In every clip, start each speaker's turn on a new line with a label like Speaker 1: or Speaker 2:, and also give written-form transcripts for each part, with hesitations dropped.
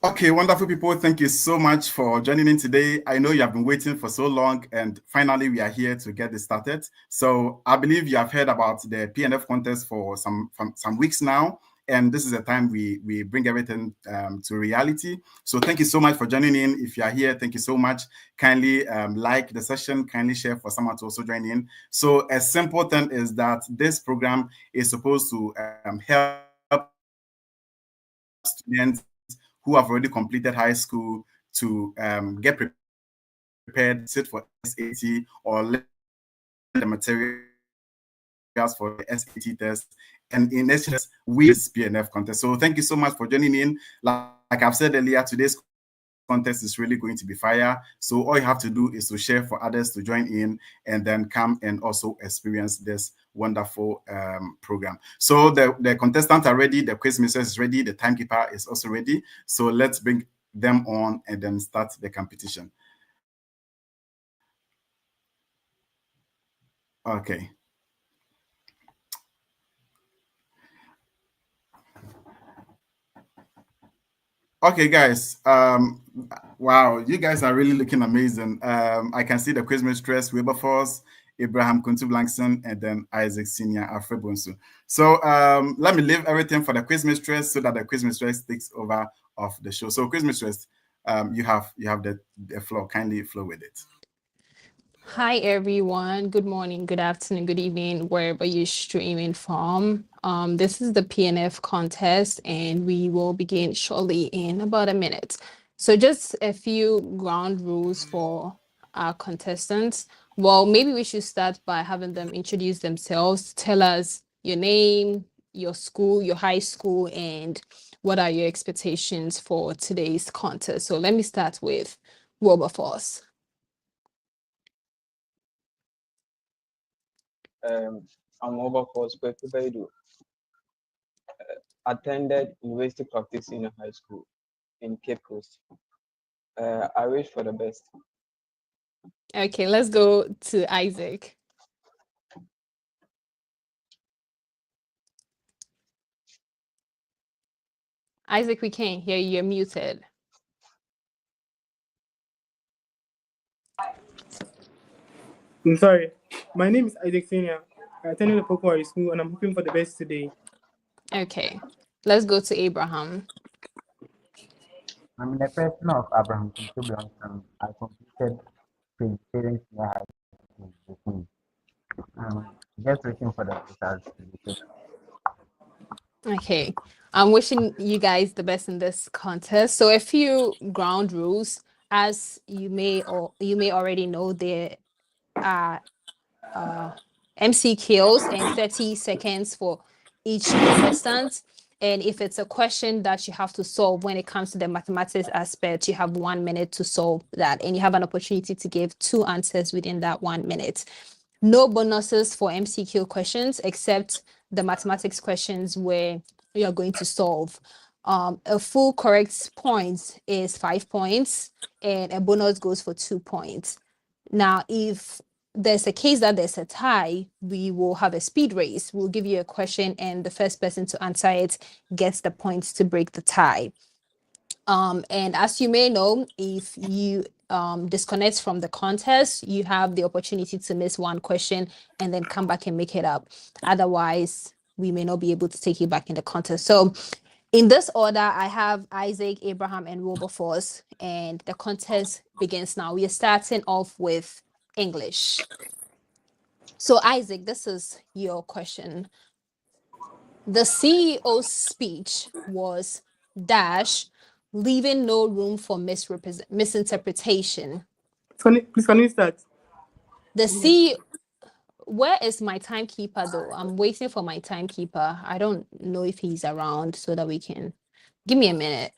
Speaker 1: Okay, wonderful people. Thank you so much for joining in today. I know you have been waiting for so long, and finally we are here to get this started. So I believe you have heard about the P&F contest for some weeks now, and this is the time we bring everything to reality. So thank you so much for joining in. If you are here, thank you so much. Kindly like the session, kindly share for someone to also join in. So a simple thing is that this program is supposed to help students who have already completed high school to get prepared, sit for SAT, or learn the materials for the SAT test. And in exchange, we this P&F contest. So thank you so much for joining in. Like I've said earlier, today's contest is really going to be fire. So all you have to do is to share for others to join in, and then come and also experience this wonderful program. So the contestants are ready, the quiz mistress is ready, the timekeeper is also ready. So let's bring them on and then start the competition. Okay. Okay, guys. Wow, you guys are really looking amazing. I can see the quiz mistress, Wilberforce, Abraham Kuntu Blankson, and then Isaac Senior Afrebunsu. So let me leave everything for the quiz mistress so that the quiz mistress takes over of the show. So quiz mistress, you have the floor. Kindly flow with it.
Speaker 2: Hi everyone. Good morning, good afternoon, good evening, wherever you're streaming from. This is the P&F contest, and we will begin shortly in about a minute. So just a few ground rules for our contestants. Well, maybe we should start by having them introduce themselves, tell us your name, your school, your high school, and what are your expectations for today's contest. So let me start with Wilberforce.
Speaker 3: I'm over for Spekubedu. Attended University Practice Senior High School in Cape Coast. I wish for the best.
Speaker 2: Okay, let's go to Isaac. Isaac, we can't hear you. You're muted.
Speaker 4: I'm sorry. My name is Isaac Senior. I attended the Poco High School and I'm hoping for the best today.
Speaker 2: Okay, let's go to Abraham.
Speaker 5: I'm in the person of Abraham Kuntu Blankson. I completed Parents Senior High School this week. Just waiting for the results to be taken.
Speaker 2: Okay, I'm wishing you guys the best in this contest. So a few ground rules, as you may already know, there are MCQs and 30 seconds for each contestant. And if it's a question that you have to solve when it comes to the mathematics aspect, you have 1 minute to solve that. And you have an opportunity to give 2 answers within that 1 minute. No bonuses for MCQ questions except the mathematics questions where you are going to solve. A full correct point is 5 points, and a bonus goes for 2 points. Now, if there's a case that there's a tie, we will have a speed race. We'll give you a question, and the first person to answer it gets the points to break the tie. And as you may know, if you disconnect from the contest, you have the opportunity to miss one question and then come back and make it up. Otherwise, we may not be able to take you back in the contest. So in this order, I have Isaac, Abraham, and Wilberforce, and the contest begins now. We are starting off with English. So Isaac, this is your question. The CEO's speech was dash, leaving no room for misinterpretation.
Speaker 4: Please, can you start?
Speaker 2: The CEO, where is my timekeeper though? I'm waiting for my timekeeper. I don't know if he's around so that we can give me a minute.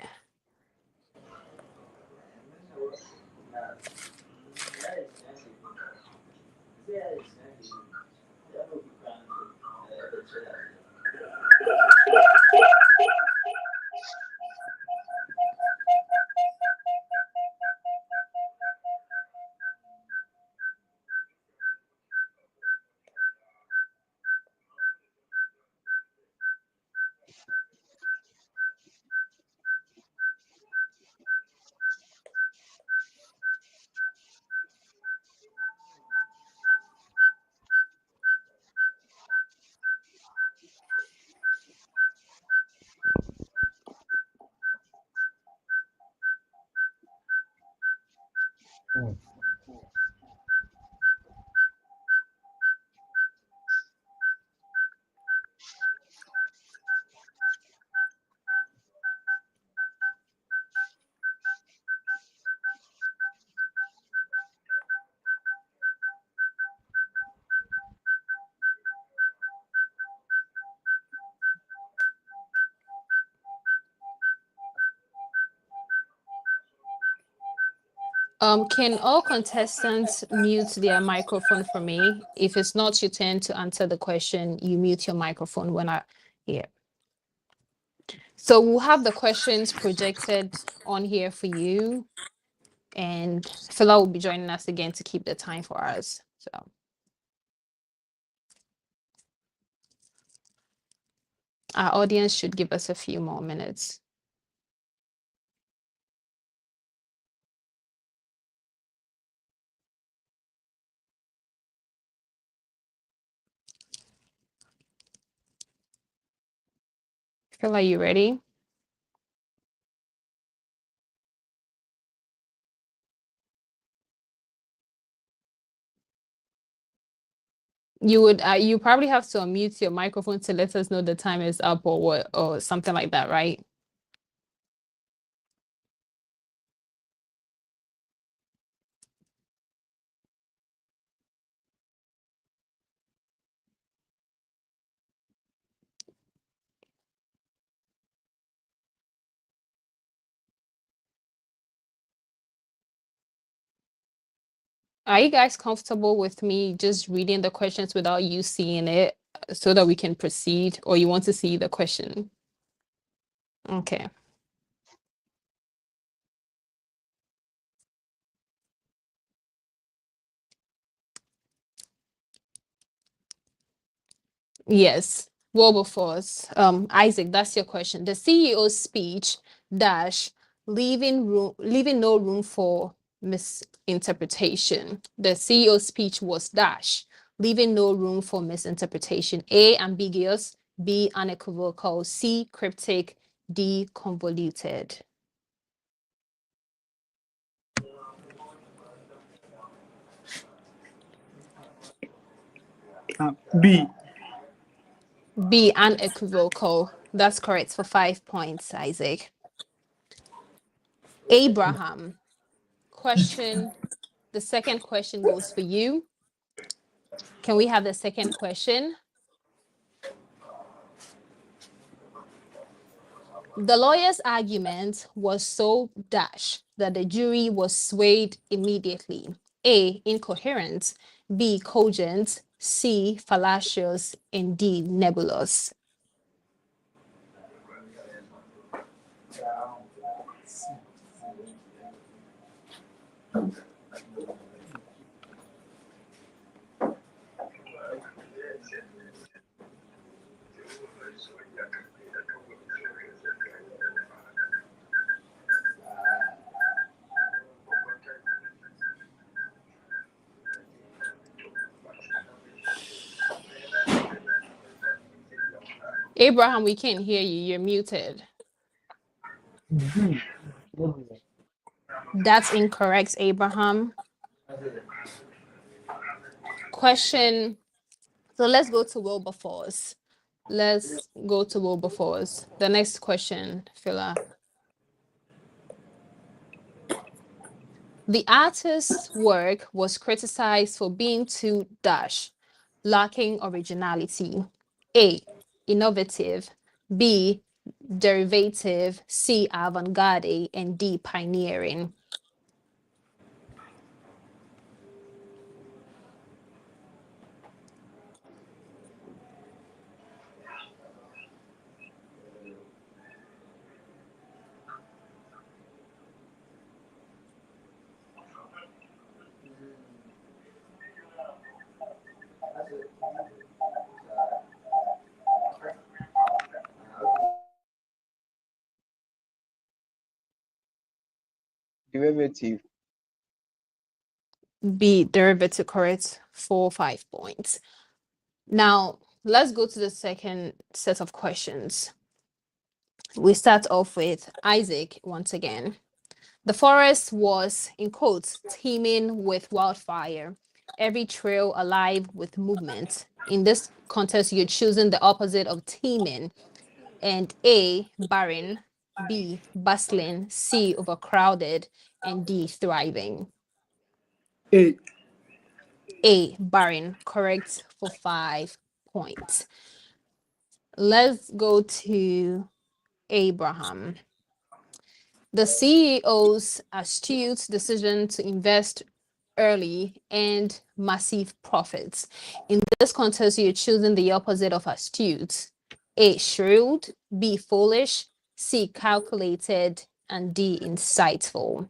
Speaker 2: Can all contestants mute their microphone for me? If it's not your turn to answer the question, you mute your microphone when I hear. So we'll have the questions projected on here for you. And Phila will be joining us again to keep the time for us. So our audience should give us a few more minutes. Phila, you ready? You probably have to unmute your microphone to let us know the time is up or what, or something like that, right? Are you guys comfortable with me just reading the questions without you seeing it so that we can proceed, or you want to see the question? Okay. Yes, Wilberforce. Isaac, that's your question. The CEO's speech dash leaving no room for misinterpretation. The CEO's speech was dash leaving no room for misinterpretation. A, ambiguous. B, unequivocal. C, cryptic. D, convoluted.
Speaker 4: B.
Speaker 2: B, unequivocal. That's correct for 5 points, Isaac. Abraham, question. The second question goes for you. Can we have the second question? The lawyer's argument was so dash that the jury was swayed immediately. A, incoherent. B, cogent. C, fallacious. And D, nebulous. Abraham, we can't hear you. You're muted. That's incorrect, Abraham. Question. So let's go to Wilberforce. Let's go to Wilberforce. The next question, Phila. The artist's work was criticized for being too dash, lacking originality. A, innovative. B, derivative. C, avant-garde. And D, pioneering.
Speaker 3: Derivative.
Speaker 2: B, derivative, correct for 5 points. Now, let's go to the second set of questions. We start off with Isaac once again. The forest was, in quotes, teeming with wildfire, every trail alive with movement. In this contest, you're choosing the opposite of teeming. And A, barren. B, bustling. C, overcrowded. And D, thriving.
Speaker 4: A.
Speaker 2: A, barren, correct for 5 points. Let's go to Abraham. The CEO's astute decision to invest early and massive profits. In this contest, you're choosing the opposite of astute. A, shrewd, B, foolish, C, calculated, and D, insightful.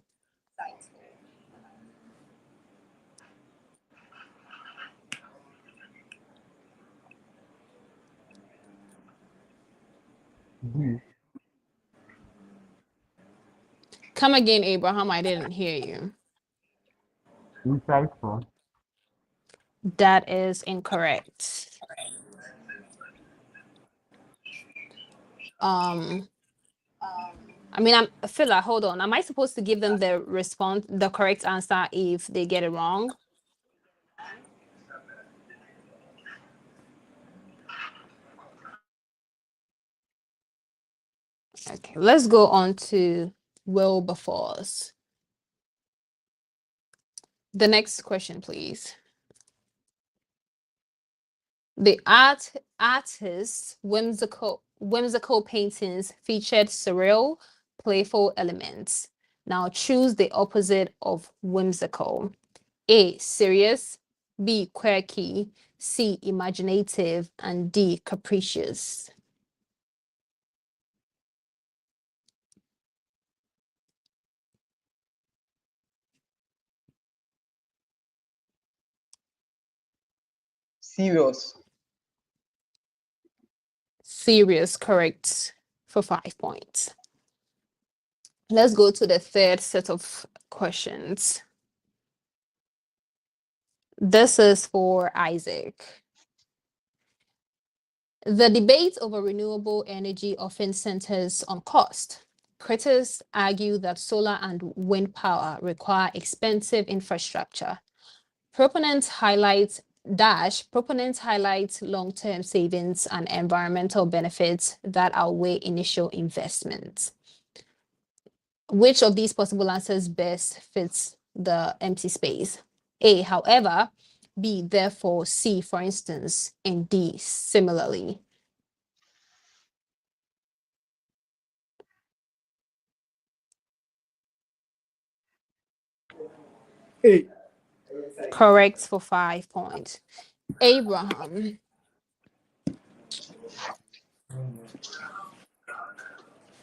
Speaker 5: D.
Speaker 2: Come again, Abraham. I didn't hear you.
Speaker 5: Insightful.
Speaker 2: That is incorrect. I mean, Phila, hold on. Am I supposed to give them the correct answer if they get it wrong? Okay, let's go on to Wilberforce. The next question, please. The artist's whimsical paintings featured surreal, playful elements. Now choose the opposite of whimsical. A, serious, B, quirky, C, imaginative, and D, capricious.
Speaker 3: Serious.
Speaker 2: Serious, correct, for 5 points. Let's go to the third set of questions. This is for Isaac. The debate over renewable energy often centers on cost. Critics argue that solar and wind power require expensive infrastructure. Proponents highlight long-term savings and environmental benefits that outweigh initial investments. Which of these possible answers best fits the empty space? A, however, B, therefore, C, for instance, and D, similarly.
Speaker 4: A.
Speaker 2: Correct for 5 points. Abraham.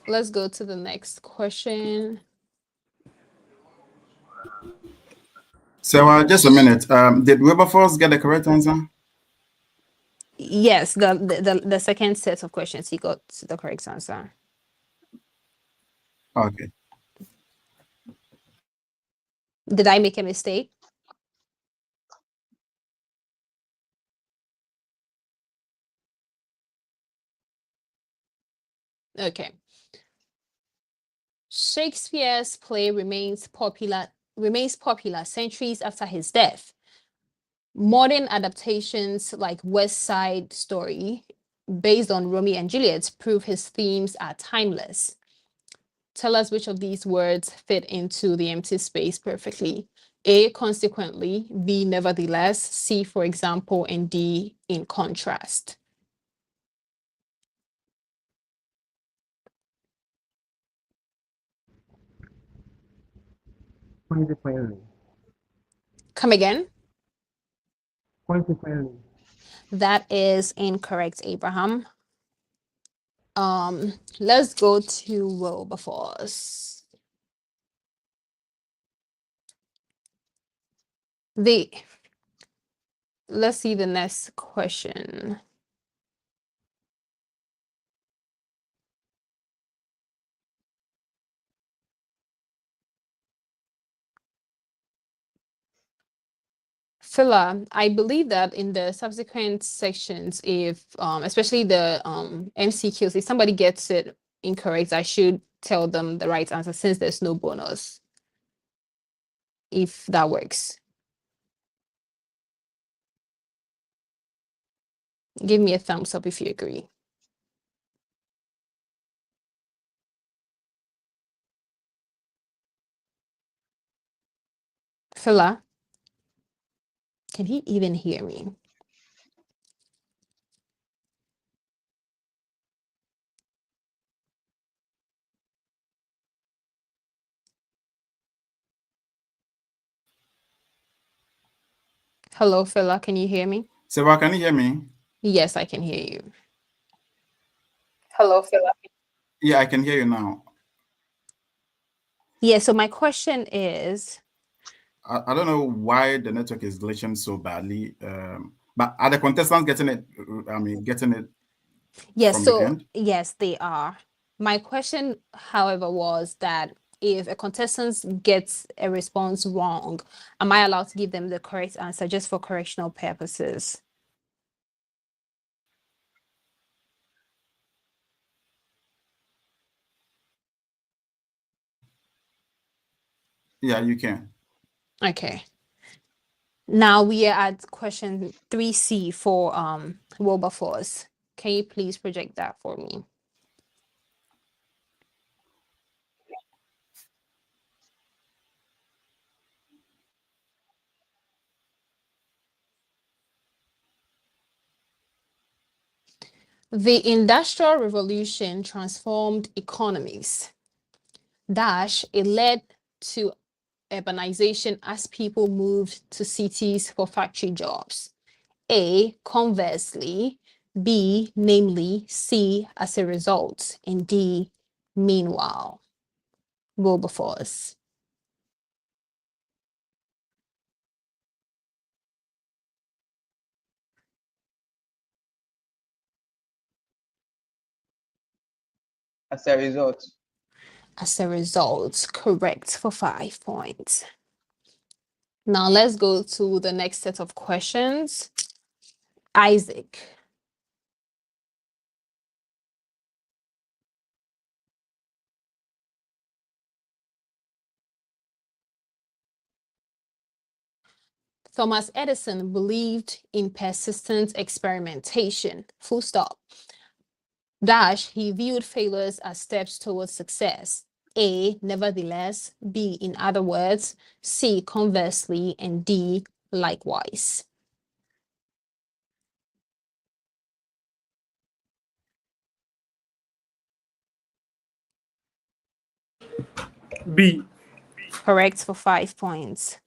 Speaker 2: Let's go to the next question.
Speaker 1: So just a minute. Did Wilberforce get the correct answer?
Speaker 2: Yes, the second set of questions, he got the correct answer.
Speaker 1: Okay.
Speaker 2: Did I make a mistake? Okay. Shakespeare's play remains popular centuries after his death. Modern adaptations like West Side Story, based on Romeo and Juliet, prove his themes are timeless. Tell us which of these words fit into the empty space perfectly. A, consequently, B, nevertheless, C, for example, and D, in contrast.
Speaker 5: Consequently.
Speaker 2: Come again?
Speaker 5: Consequently.
Speaker 2: That is incorrect, Abraham. Let's go to Wilberforce. Let's see the next question. Phila, I believe that in the subsequent sections, if especially the MCQs, if somebody gets it incorrect, I should tell them the right answer since there's no bonus. If that works. Give me a thumbs up if you agree. Phila, can he even hear me? Hello, Phila, can you hear me?
Speaker 1: Seva, can you hear me?
Speaker 2: Yes, I can hear you. Hello, Phila.
Speaker 1: Yeah, I can hear you now.
Speaker 2: Yeah, so my question is,
Speaker 1: I don't know why the network is glitching so badly. But are the contestants getting it? I mean, getting it
Speaker 2: yes,
Speaker 1: from
Speaker 2: so
Speaker 1: the end?
Speaker 2: yes, they are. My question, however, was that if a contestant gets a response wrong, am I allowed to give them the correct answer just for correctional purposes?
Speaker 1: Yeah, you can.
Speaker 2: Okay. Now we are at question 3C for Wilberforce. Can you please project that for me? The Industrial Revolution transformed economies. Dash, it led to urbanization as people moved to cities for factory jobs. A, conversely, B, namely, C, as a result, and D, meanwhile. Wilberforce.
Speaker 3: As a result,
Speaker 2: As a result, correct for 5 points. Now let's go to the next set of questions. Isaac. Thomas Edison believed in persistent experimentation, full stop. Dash, he viewed failures as steps towards success. A, nevertheless, B, in other words, C, conversely, and D, likewise.
Speaker 4: B.
Speaker 2: Correct for 5 points.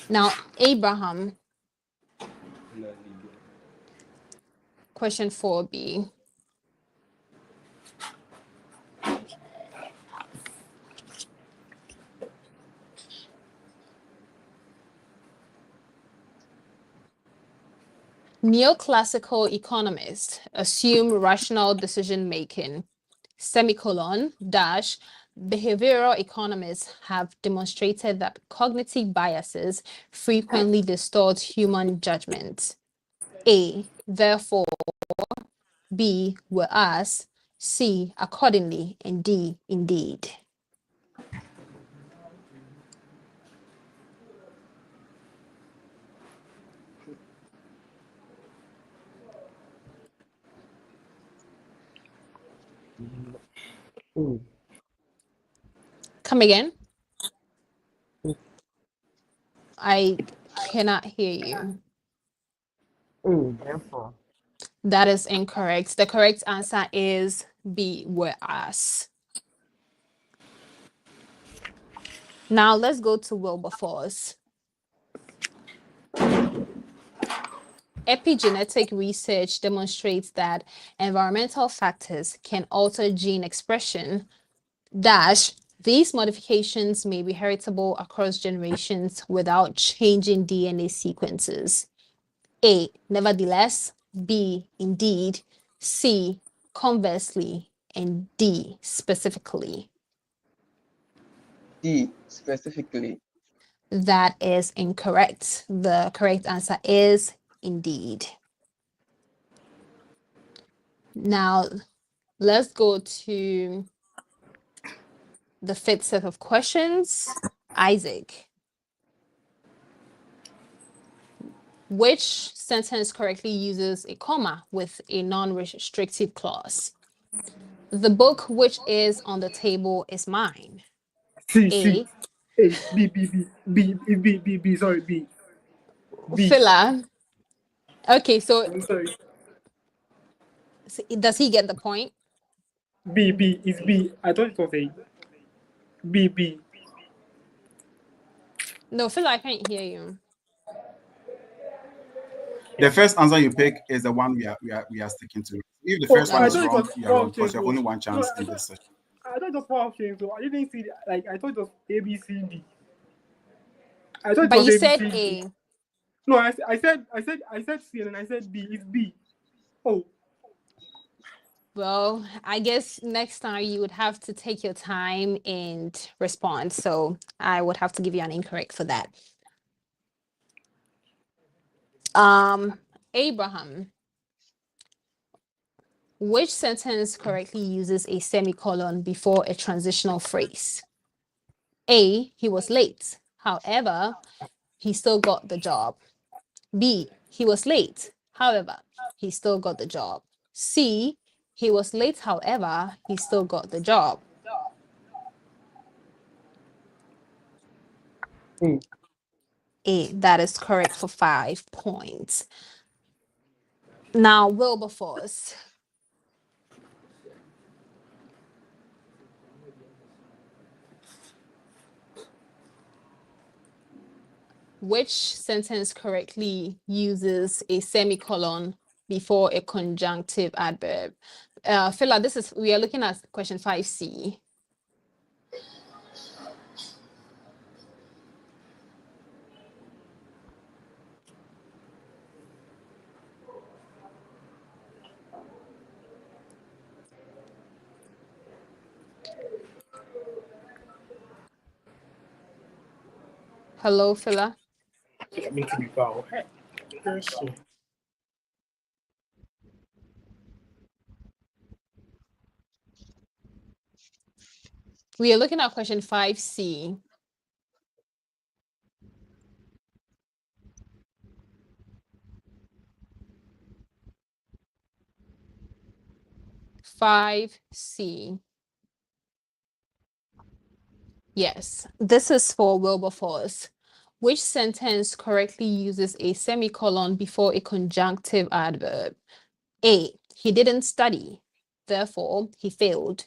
Speaker 2: Now, Abraham, question 4B. Neoclassical economists assume rational decision-making, semicolon, dash, behavioral economists have demonstrated that cognitive biases frequently distort human judgment. A, therefore, B, whereas, C, accordingly, and D, indeed.
Speaker 5: A.
Speaker 2: Come again? I cannot hear you.
Speaker 5: A. Therefore.
Speaker 2: That is incorrect. The correct answer is B, whereas. Now let's go to Wilberforce. Epigenetic research demonstrates that environmental factors can alter gene expression. Dash, these modifications may be heritable across generations without changing DNA sequences. A, nevertheless, B, indeed, C, conversely, and D, specifically.
Speaker 3: D, specifically.
Speaker 2: That is incorrect. The correct answer is indeed. Now, let's go to the fifth set of questions. Isaac. Which sentence correctly uses a comma with a non-restrictive clause? The book which is on the table is mine.
Speaker 4: C.
Speaker 2: A.
Speaker 4: A. B. B. B. B. B. B. B. Sorry. B. B.
Speaker 2: Phila. Okay, so
Speaker 4: I'm sorry.
Speaker 2: does he get the point?
Speaker 4: B. B. Is B. I thought it was A. B. B.
Speaker 2: No, Phila, I can't hear you.
Speaker 1: The first answer you pick is the one we are sticking to. If the first one
Speaker 4: I
Speaker 1: is
Speaker 4: thought it
Speaker 1: wrong,
Speaker 4: was
Speaker 1: you are
Speaker 4: power
Speaker 1: wrong
Speaker 4: of
Speaker 1: because
Speaker 4: change.
Speaker 1: you have only one chance
Speaker 4: No,
Speaker 1: in this session.
Speaker 4: I thought it was power of change, so I didn't see like I thought it was A B C D. I thought it
Speaker 2: But
Speaker 4: was
Speaker 2: you
Speaker 4: A B
Speaker 2: said
Speaker 4: C D.
Speaker 2: A.
Speaker 4: No, I said C and then I said B. It's B. Oh,
Speaker 2: Well, I guess next time you would have to take your time and respond. So I would have to give you an incorrect for that. Abraham, which sentence correctly uses a semicolon before a transitional phrase? A, he was late. However, he still got the job. B, he was late. However, he still got the job. C, he was late. However, he still got the job.
Speaker 5: A.
Speaker 2: A, that is correct for 5 points. Now, Wilberforce. Which sentence correctly uses a semicolon before a conjunctive adverb? Phila, we are looking at question 5C. Hello, Phila.
Speaker 4: I mean to be power.
Speaker 2: We are looking at question 5C. Five C. Yes, this is for Wilberforce. Which sentence correctly uses a semicolon before a conjunctive adverb? A, he didn't study, therefore he failed.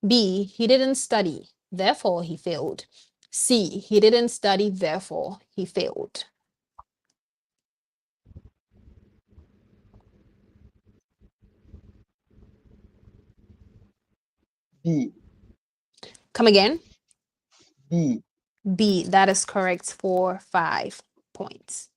Speaker 2: B, he didn't study, therefore he failed. C, he didn't study, therefore he failed.
Speaker 3: B.
Speaker 2: Come again?
Speaker 3: B.
Speaker 2: B, that is correct for 5 points.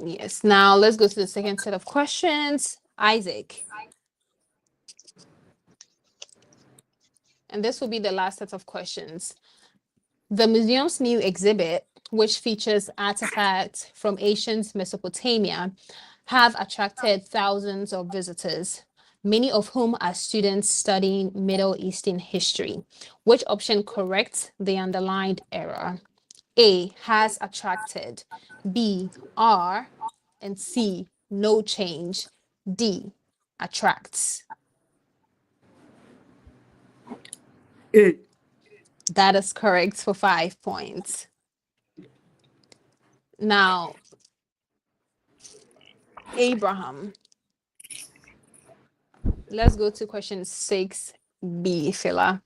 Speaker 2: Yes, now let's go to the second set of questions. Isaac. And this will be the last set of questions. The museum's new exhibit, which features artifacts from ancient Mesopotamia, have attracted thousands of visitors, many of whom are students studying Middle Eastern history. Which option corrects the underlined error? A, has attracted. B, are. And C, no change. D, attracts.
Speaker 4: A.
Speaker 2: That is correct for 5 points. Now, Abraham. Let's go to question 6B, Phila.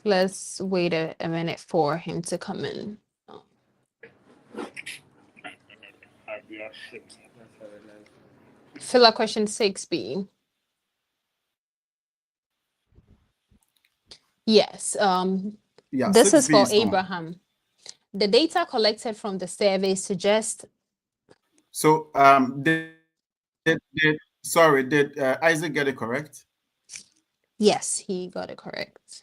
Speaker 2: Let's wait a minute for him to come in. Phila, question 6B. Yes,
Speaker 1: Yeah,
Speaker 2: this is
Speaker 1: 6B
Speaker 2: for
Speaker 1: is on.
Speaker 2: Abraham. The data collected from the survey suggest.
Speaker 1: So, did Isaac get it correct?
Speaker 2: Yes, he got it correct.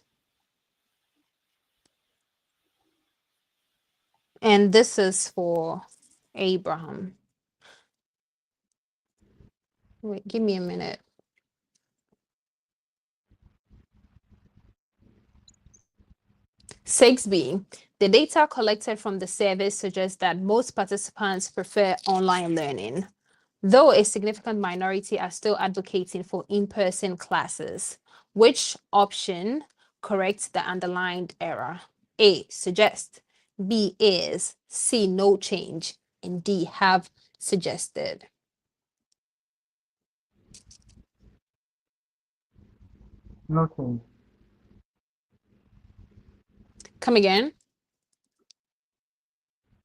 Speaker 2: And this is for Abraham. Wait, give me a minute. Six B. The data collected from the survey suggests that most participants prefer online learning, though a significant minority are still advocating for in-person classes. Which option corrects the underlined error? A, suggest, B, is, C, no change, and D, have suggested.
Speaker 5: No change.
Speaker 2: Come again.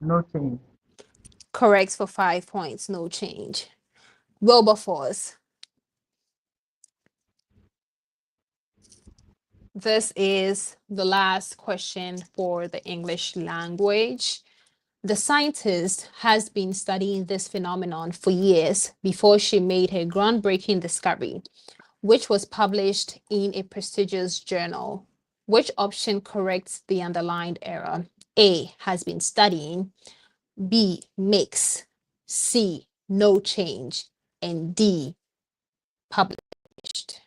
Speaker 5: No change.
Speaker 2: Correct for 5 points, no change. Wilberforce. This is the last question for the English language. The scientist has been studying this phenomenon for years before she made her groundbreaking discovery, which was published in a prestigious journal. Which option corrects the underlined error? A, has been studying, B, makes, C, no change, and D, published.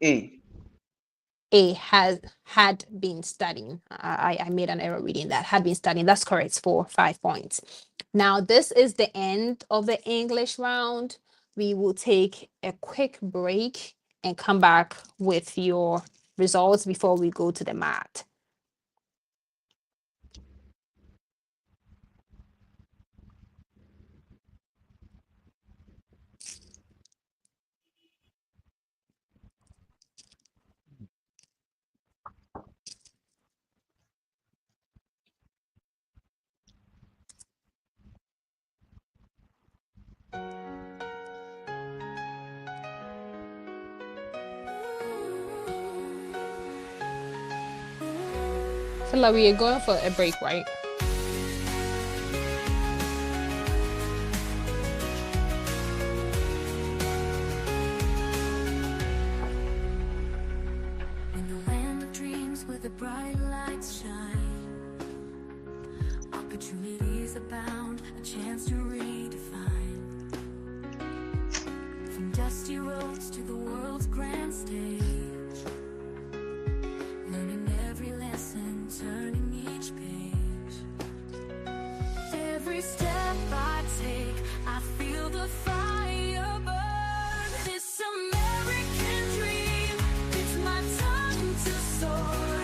Speaker 3: A.
Speaker 2: A, had been studying. I made an error reading that. Had been studying. That's correct for 5 points. Now, this is the end of the English round. We will take a quick break and come back with your results before we go to the math. I feel like we are going for a break, right?
Speaker 6: In the land of dreams where the bright lights shine, opportunities abound, a chance to redefine. From dusty roads to the world's grand stage, learning every lesson, turning each page. Every step I take, I feel the fire burn. This American dream, it's my time to soar.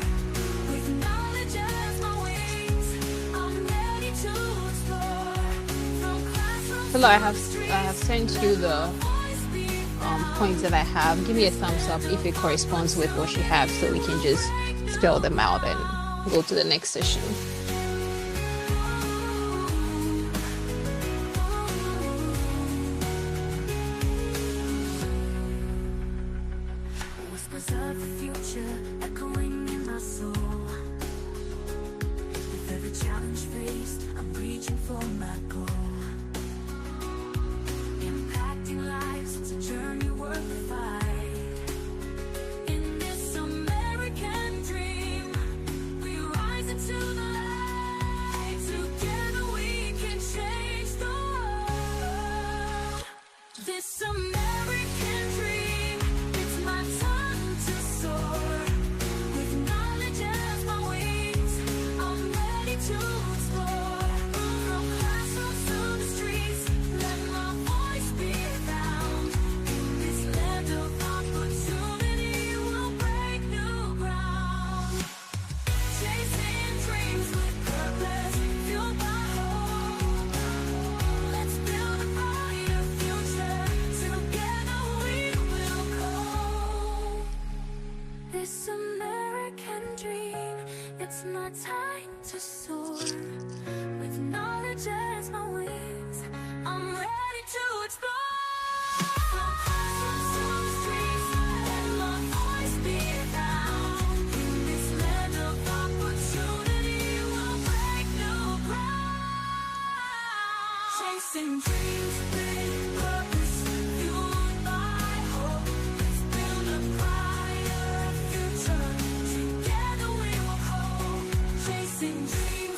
Speaker 6: With knowledge as my wings, I'm ready to explore. From classrooms
Speaker 2: Hello, I have sent you the points that I have. Give me a thumbs up if it corresponds with what you have, so we can just spell them out and go to the next session.
Speaker 6: whispers of the future echoing in my soul. With every challenge faced, I'm reaching for my goal. Impacting lives, it's a journey worth the fight. In this American dream, we rise into the light. Together we can change the world. This American dream, it's my time to soar. With knowledge as my wings, I'm ready to explore. From classrooms to the streets, let my voice be found. In this land of opportunity, we'll break new ground. Chasing dreams with purpose, fueled by hope. Let's build a brighter future. Together we will go. This American dream, it's my time to soar. With knowledge as my wings, I'm ready to explore. From classrooms to the streets, let my voice be found. In this land of opportunity, we'll break new ground. Chasing dreams with purpose, fueled by hope. Let's build a brighter future. Together we will go. Chasing dreams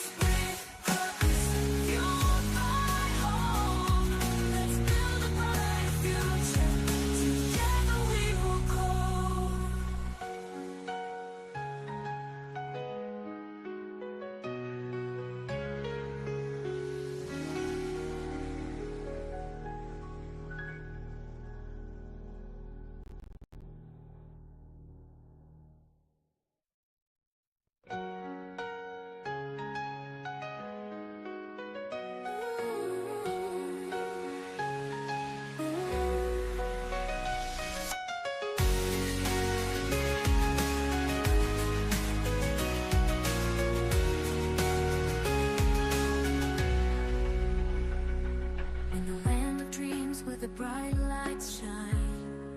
Speaker 6: the bright lights shine.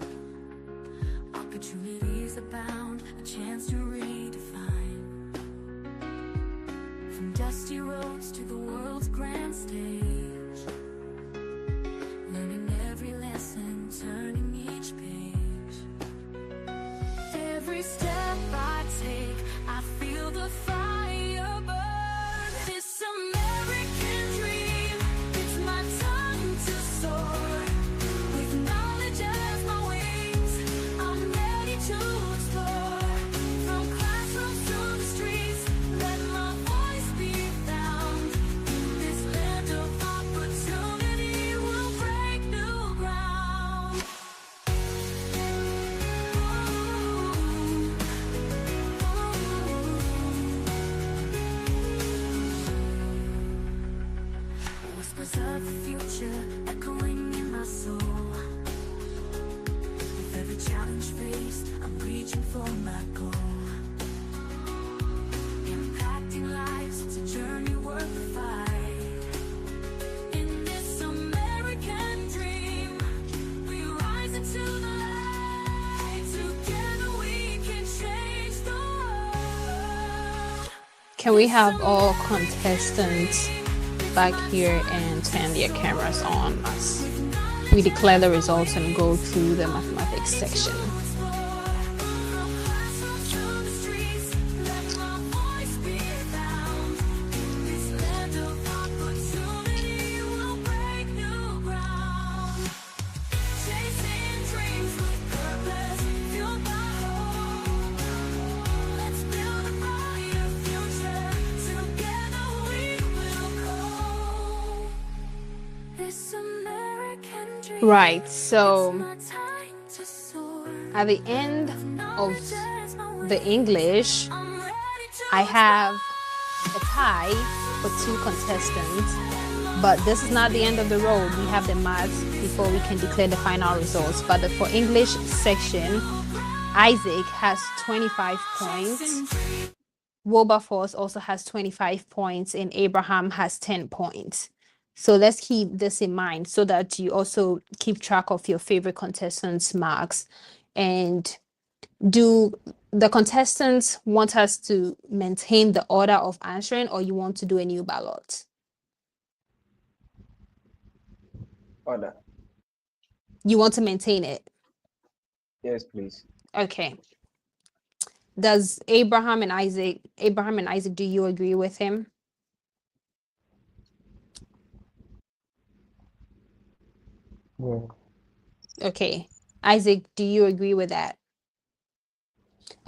Speaker 6: Opportunities abound, a chance to redefine. From dusty roads to the world's grand stage, learning every lesson, turning each page. Every step I take, I feel the fire burn. This American dream, it's my time to soar. With knowledge as my wings, I'm ready to explore. From classrooms to the streets, let my voice be found. In this land of opportunity, we'll break new ground. Whispers of the future echoing in my soul. With every challenge faced, I'm reaching for my goal. Impacting lives, it's a journey worth the fight. In this American dream, we rise into the light. Together we can change the world.
Speaker 2: Can we have all contestants back here and turn their cameras on as we declare the results and go to the mathematics section? Right, so at the end of the English, I have a tie for 2 contestants, but this is not the end of the road. We have the maths before we can declare the final results. But for English section, Isaac has 25 points. Wilberforce also has 25 points, and Abraham has 10 points. So let's keep this in mind so that you also keep track of your favorite contestants' marks. And do the contestants want us to maintain the order of answering, or you want to do a new ballot?
Speaker 3: Order.
Speaker 2: You want to maintain it?
Speaker 3: Yes, please.
Speaker 2: Okay. Does Abraham and Isaac, do you agree with him?
Speaker 5: Yeah.
Speaker 2: Okay. Isaac, do you agree with that?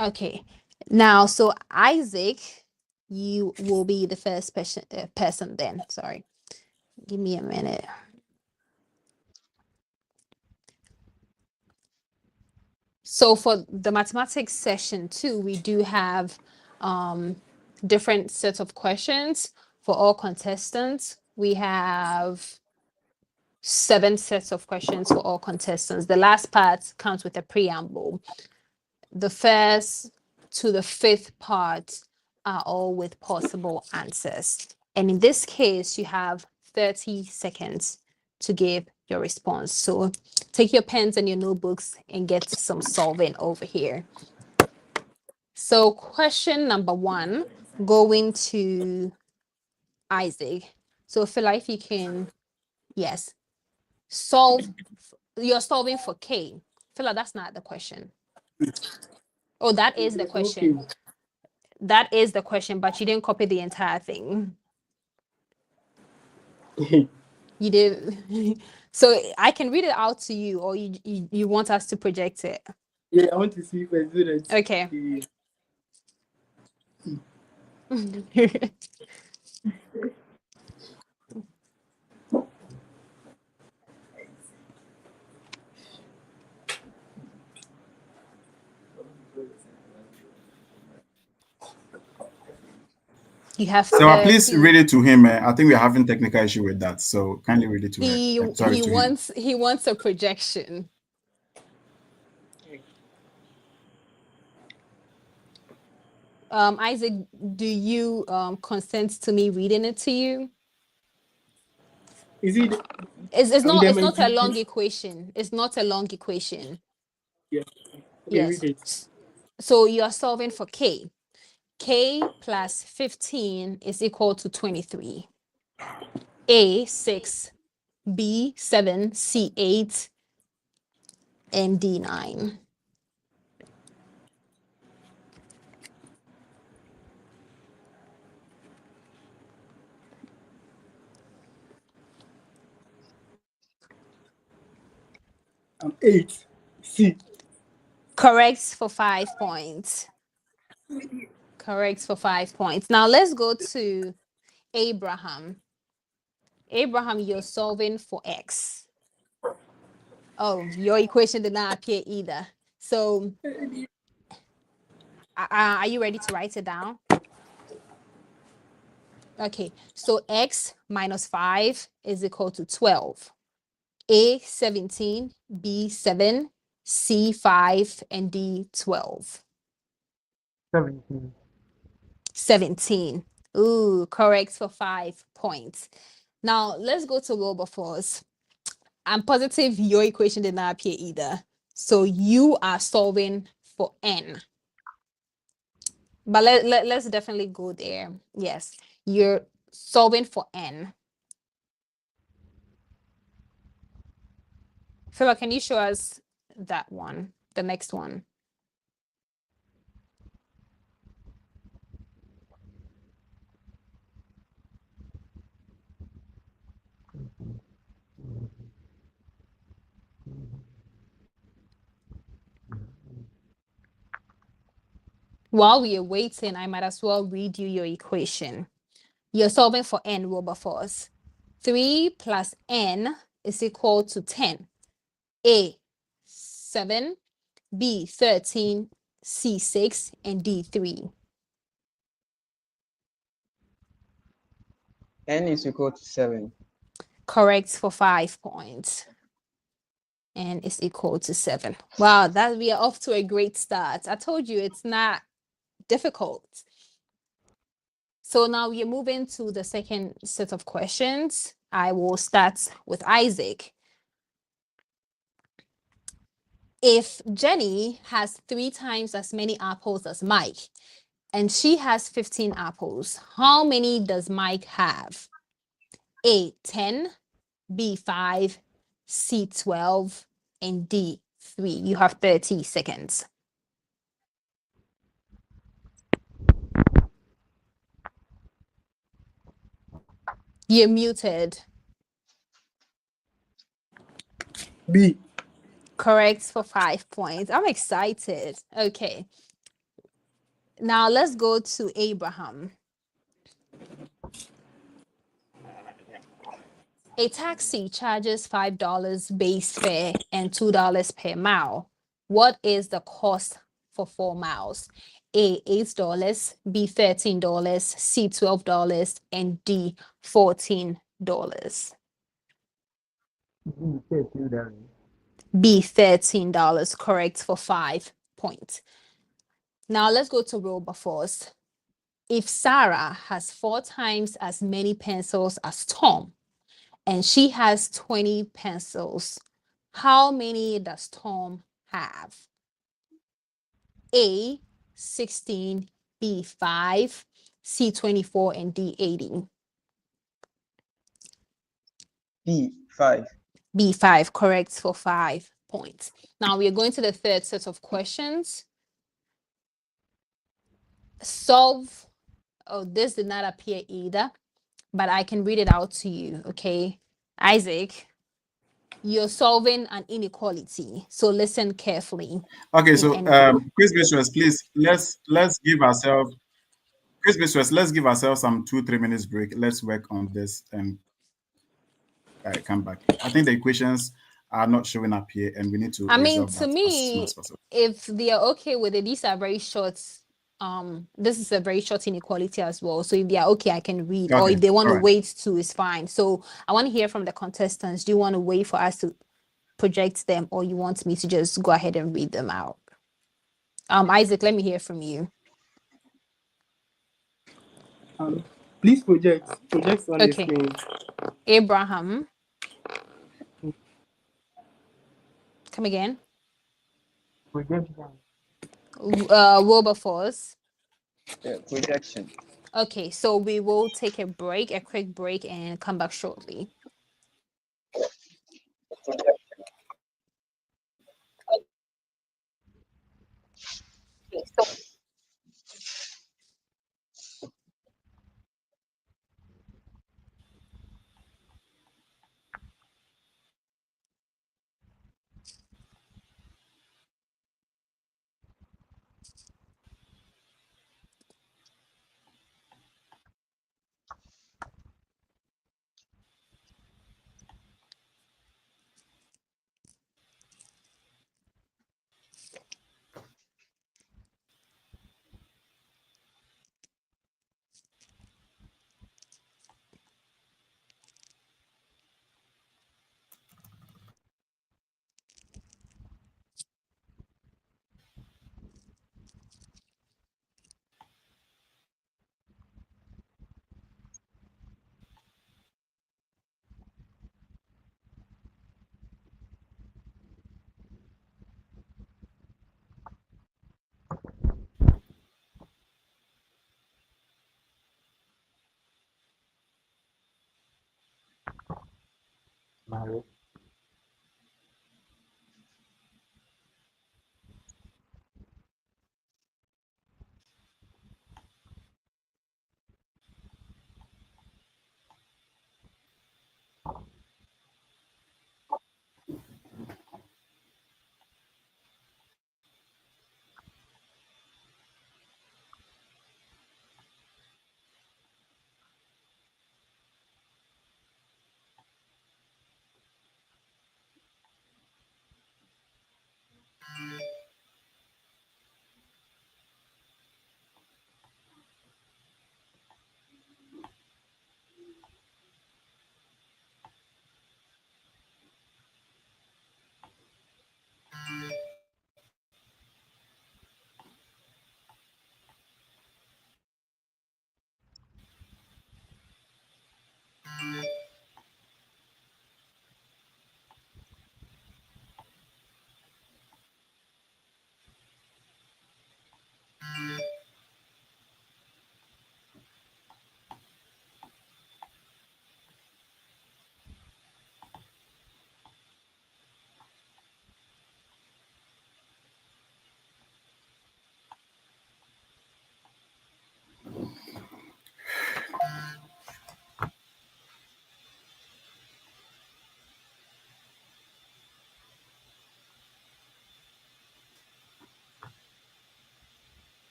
Speaker 2: Okay. Now, so Isaac, you will be the first person then. Sorry. Give me a minute. So for the mathematics session 2, we do have different sets of questions for all contestants. We have 7 sets of questions for all contestants. The last part comes with a preamble. The first to the 5th part are all with possible answers. And in this case, you have 30 seconds to give your response. So take your pens and your notebooks and get some solving over here. So question number 1, going to Isaac. So feel like you can, yes, solve. You're solving for K. Feel like that's not the question. Oh, that is the question.
Speaker 4: Okay.
Speaker 2: That is the question, but you didn't copy the entire thing. You did. So I can read it out to you, or you want us to project it?
Speaker 4: Yeah, I want to see first so that.
Speaker 2: Okay. You have
Speaker 1: So please
Speaker 2: 30.
Speaker 1: read it to him. I think we're having technical issue with that. So kindly read it to him. Sorry, to him.
Speaker 2: He wants a projection. Isaac, do you consent to me reading it to you?
Speaker 4: Is it?
Speaker 2: It's
Speaker 4: I mean,
Speaker 2: not
Speaker 4: them
Speaker 2: it's not a long
Speaker 4: entities?
Speaker 2: equation. It's not a long equation.
Speaker 4: Yeah. Okay,
Speaker 2: Yes.
Speaker 4: read it.
Speaker 2: So you are solving for k. K plus 15 is equal to 23. A 6, B 7, C 8, and D 9.
Speaker 4: I'm 8. C.
Speaker 2: Correct for 5 points. Correct for 5 points. Now let's go to Abraham. Abraham, you're solving for x. Oh, your equation did not appear either. So, are you ready to write it down? Okay, so x minus 5 is equal to 12. A 17, B 7, C 5, and D 12.
Speaker 5: 17.
Speaker 2: 17. Ooh, correct for 5 points. Now let's go to Wilberforce. I'm positive your equation did not appear either. So you are solving for n. But let's definitely go there. Yes, you're solving for n. Philip, can you show us that one, the next one? While we are waiting, I might as well read you your equation. You're solving for n, Wilberforce. 3 plus n is equal to 10. A, 7, B, 13, C, 6, and D, 3.
Speaker 3: N is equal to 7.
Speaker 2: Correct for 5 points. N is equal to 7. Wow, that we are off to a great start. I told you it's not difficult. So now we are moving to the second set of questions. I will start with Isaac. If Jenny has 3 times as many apples as Mike, and she has 15 apples, how many does Mike have? A, 10, B, 5, C, 12, and D, 3. You have 30 seconds. You're muted.
Speaker 4: B.
Speaker 2: Correct for 5 points. I'm excited. Okay. Now let's go to Abraham. A taxi charges $5 base fare and $2 per mile. What is the cost for 4 miles? A, $8, B, $13, C, $12, and D, $14.
Speaker 5: $13.
Speaker 2: B, $13. Correct for 5 points. Now let's go to Wilberforce. If Sarah has 4 times as many pencils as Tom, and she has 20 pencils, how many does Tom have? A, 16, B, 5, C, 24, and D, 80.
Speaker 3: B, 5.
Speaker 2: B, 5, correct for 5 points. Now we are going to the third set of questions. Solve, oh, this did not appear either, but I can read it out to you, okay? Isaac, you're solving an inequality, so listen carefully.
Speaker 1: Okay, so
Speaker 2: And
Speaker 1: quiz mistress, please let's give ourselves quiz mistress, let's give ourselves some 2-3 minutes break. Let's work on this and come back. I think the equations are not showing up here, and we need to
Speaker 2: I mean,
Speaker 1: resolve
Speaker 2: to
Speaker 1: that as soon
Speaker 2: me,
Speaker 1: as possible.
Speaker 2: if they are okay with it, these are very short. This is a very short inequality as well. So if they are okay, I can read. Or
Speaker 1: Okay,
Speaker 2: if they want to
Speaker 1: all right.
Speaker 2: wait too, is fine. So I want to hear from the contestants. Do you want to wait for us to project them, or you want me to just go ahead and read them out? Isaac, let me hear from you.
Speaker 4: Please project on the
Speaker 2: Okay.
Speaker 4: screen.
Speaker 2: Abraham, Come again.
Speaker 5: Projection.
Speaker 2: Wilberforce.
Speaker 3: Yeah, projection.
Speaker 2: Okay, so we will take a quick break, and come back shortly.
Speaker 5: Marriage.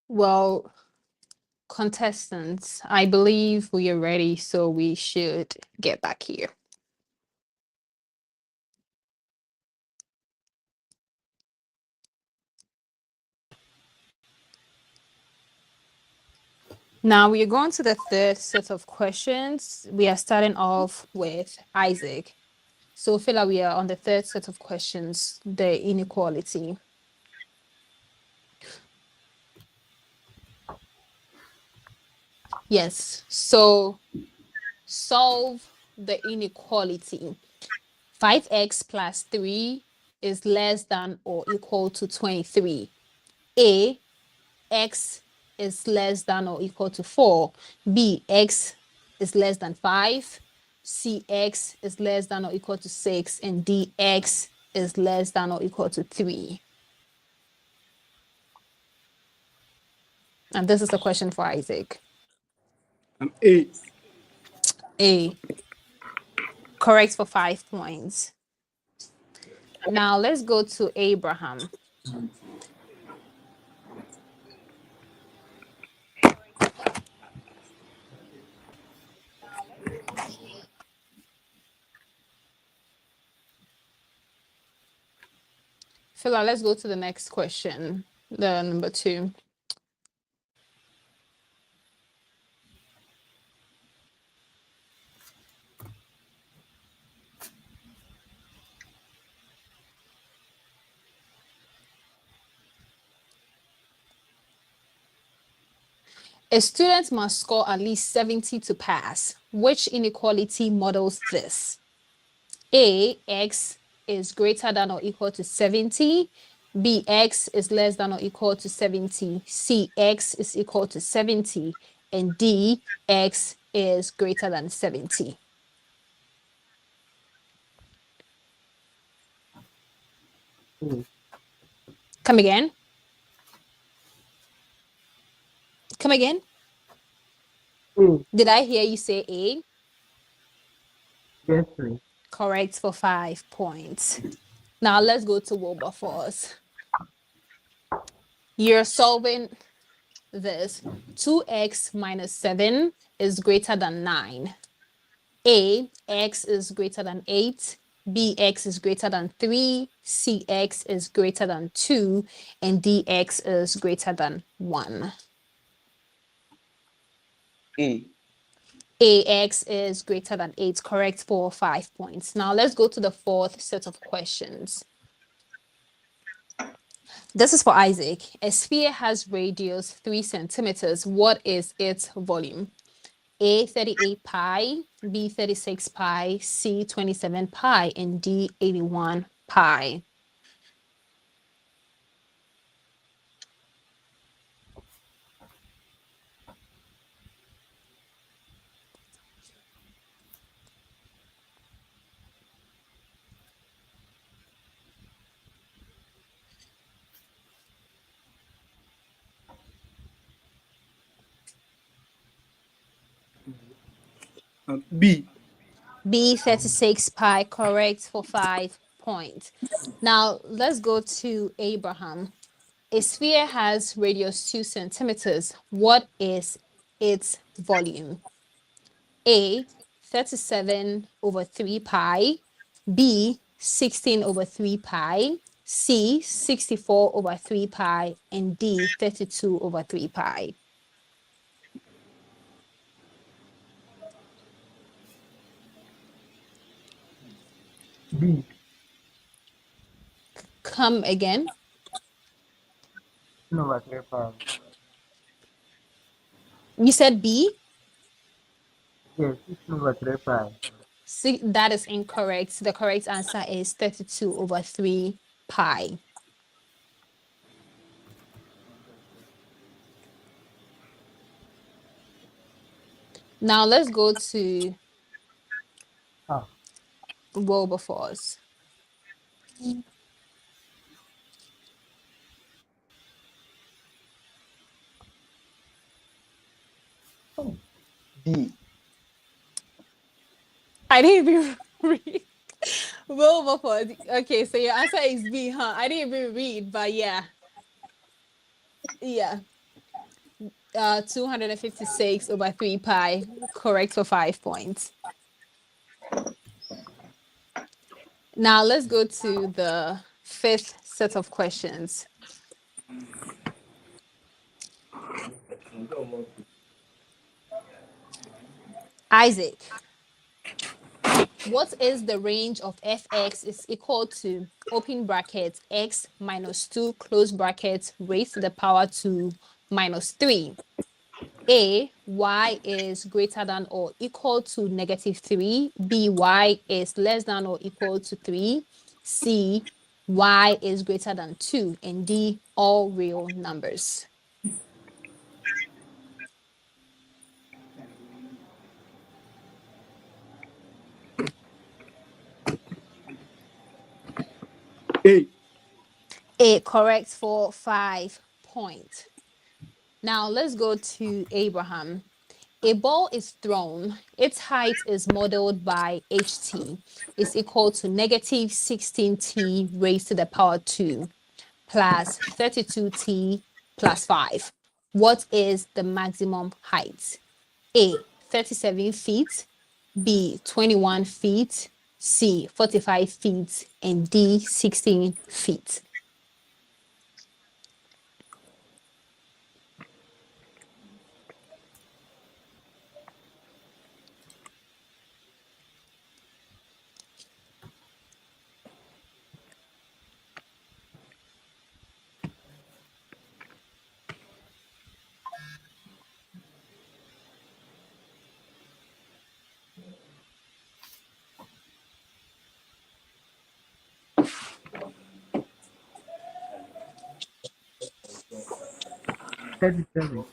Speaker 2: Well, contestants, I believe we are ready, so we should get back here. Now we are going to the third set of questions. We are starting off with Isaac. So feel like we are on the third set of questions, the inequality. Yes, so solve the inequality. 5x plus 3 is less than or equal to 23. A, x is less than or equal to 4. B, x is less than 5. C, x is less than or equal to 6. And D, x is less than or equal to 3. And this is a question for Isaac.
Speaker 4: A.
Speaker 2: A. Correct for 5 points. Now let's go to Abraham. Phila, let's go to the next question, the number 2. A student must score at least 70 to pass. Which inequality models this? A, x is greater than or equal to 70. B, x is less than or equal to 70. C, x is equal to 70. And D, x is greater than 70.
Speaker 5: A.
Speaker 2: Come again. Come again.
Speaker 5: A.
Speaker 2: Did I hear you say A?
Speaker 5: Yes, please.
Speaker 2: Correct for 5 points. Now let's go to Wilberforce. You're solving this. 2x minus 7 is greater than 9. A, x is greater than 8. B, x is greater than 3. C, x is greater than 2. And D, x is greater than 1.
Speaker 3: A.
Speaker 2: Ax is greater than 8, correct for 5 points. Now let's go to the 4th set of questions. This is for Isaac. A sphere has radius 3 centimeters. What is its volume? A, 38 pi, B, 36 pi, C, 27 pi, and D, 81 pi.
Speaker 4: B.
Speaker 2: B, 36 pi, correct for 5 points. Now let's go to Abraham. A sphere has radius 2 centimeters. What is its volume? A, 37 over 3 pi. B, 16 over 3 pi. C, 64 over 3 pi. And D, 32 over 3 pi.
Speaker 5: B.
Speaker 2: Come again.
Speaker 5: 16 over 3 pi.
Speaker 2: You said B?
Speaker 5: Yes, 16 over 3 pi.
Speaker 2: See, that is incorrect. The correct answer is 32 over 3 pi. Now let's go to
Speaker 5: Ah.
Speaker 2: Wilberforce.
Speaker 3: B.
Speaker 2: I didn't even read. Wilberforce. Okay, so your answer is B, huh? I didn't even read, but yeah. Yeah. 256 over 3 pi, correct for 5 points. Now let's go to the 5th set of questions. Isaac, what is the range of fx is equal to, open bracket, x minus 2, close bracket, raised to the power 2 minus 3? A, y is greater than or equal to negative 3. B, y is less than or equal to 3. C, y is greater than 2. And D, all real numbers.
Speaker 4: A.
Speaker 2: A, correct for 5 points. Now let's go to Abraham. A ball is thrown. Its height is modeled by ht is equal to negative 16t raised to the power 2 plus 32t plus 5. What is the maximum height? A, 37 feet. B, 21 feet. C, 45 feet. And D, 16 feet.
Speaker 5: 37.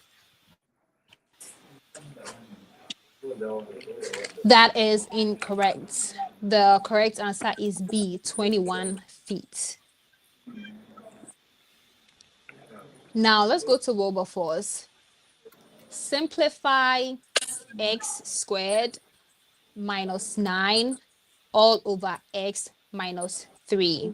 Speaker 2: That is incorrect. The correct answer is B, 21 feet. Now let's go to Wilberforce. Simplify x squared minus 9 all over x minus 3.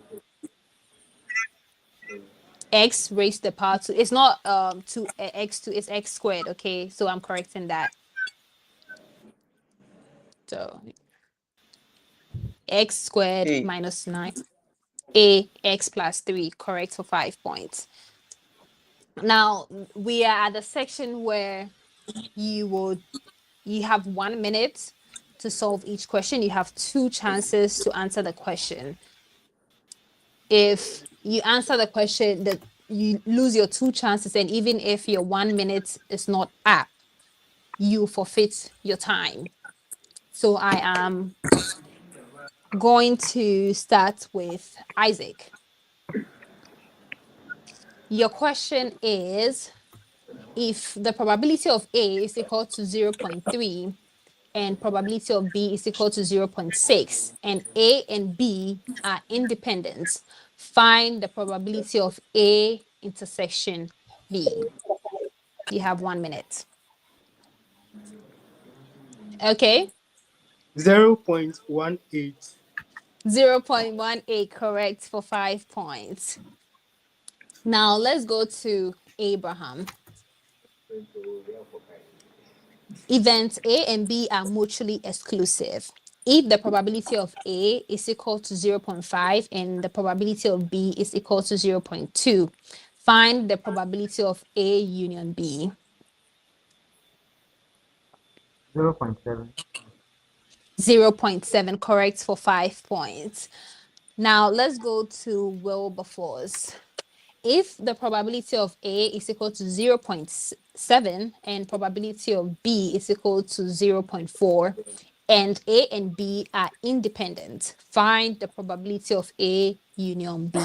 Speaker 2: X raised to the power 2. It's not 2x2, it's x squared, okay? So I'm correcting that. So x squared
Speaker 3: A.
Speaker 2: minus 9. A, x plus 3, correct for 5 points. Now we are at the section where you have 1 minute to solve each question. You have 2 chances to answer the question. If you answer the question, that you lose your 2 chances, and even if your 1 minute is not up, you forfeit your time. So I am going to start with Isaac. Your question is, if the probability of A is equal to 0.3 and probability of B is equal to 0.6 and A and B are independent, find the probability of A intersection B. You have 1 minute. Okay,
Speaker 4: 0.18.
Speaker 2: 0.18, correct for 5 points. Now let's go to Abraham. Events A and B are mutually exclusive. If the probability of A is equal to 0.5 and the probability of B is equal to 0.2, find the probability of A union B.
Speaker 5: 0.7.
Speaker 2: 0.7, correct for 5 points. Now let's go to Wilberforce. If the probability of A is equal to 0.7 and probability of B is equal to 0.4 and A and B are independent, find the probability of A union B.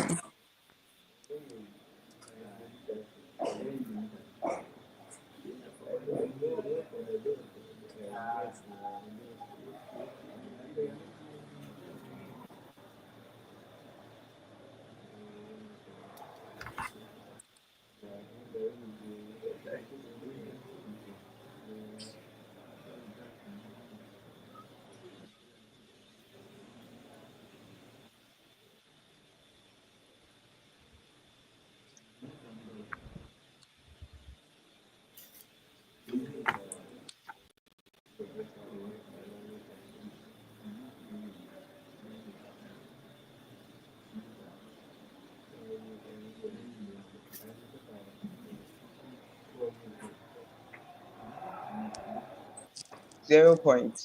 Speaker 3: Zero point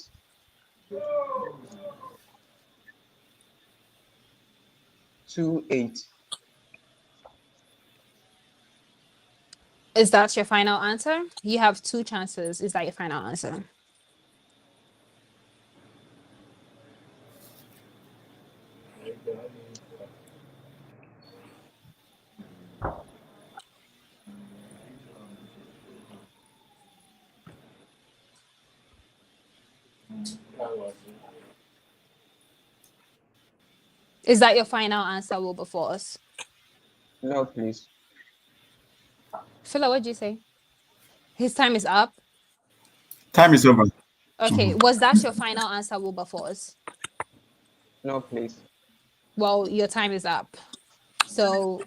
Speaker 3: 28.
Speaker 2: Is that your final answer? You have 2 chances. Is that your final answer? Is that your final answer, Wilberforce?
Speaker 3: No, please.
Speaker 2: Phila, what did you say? His time is up.
Speaker 1: Time is over.
Speaker 2: Okay, was that your final answer, Wilberforce?
Speaker 3: No, please.
Speaker 2: Well, your time is up. So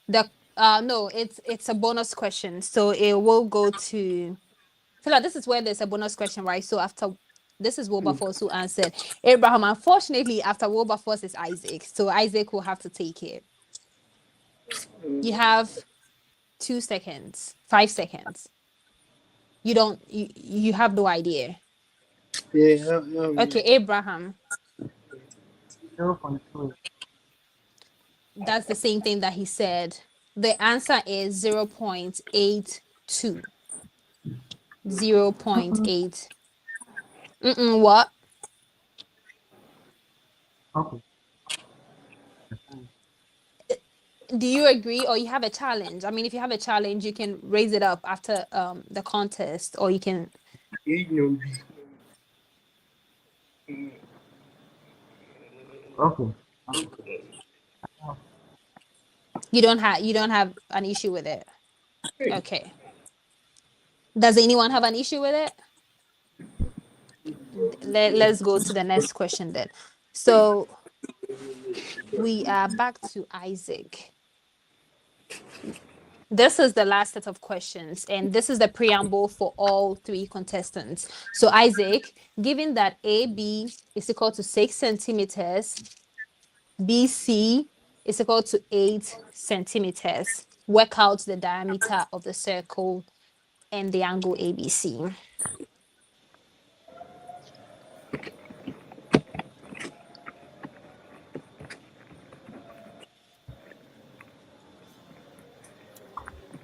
Speaker 2: the no, it's a bonus question. So it will go to Phila. This is where there's a bonus question, right? So after this is Wilberforce who answered. Abraham, unfortunately, after Wilberforce is Isaac. So Isaac will have to take it. You have 2 seconds, 5 seconds. You have no idea.
Speaker 4: Yeah, no,
Speaker 2: Okay, Abraham.
Speaker 5: 0.2.
Speaker 2: That's the same thing that he said. The answer is 0.82. 0.8. What?
Speaker 5: Okay.
Speaker 2: Do you agree, or you have a challenge? I mean, if you have a challenge, you can raise it up after the contest, or you can.
Speaker 5: Okay.
Speaker 2: You don't have an issue with it. Okay. Does anyone have an issue with it? Let's go to the next question then. So we are back to Isaac. This is the last set of questions, and this is the preamble for all three contestants. So Isaac, given that AB is equal to 6 centimeters, BC is equal to 8 centimeters, work out the diameter of the circle and the angle ABC.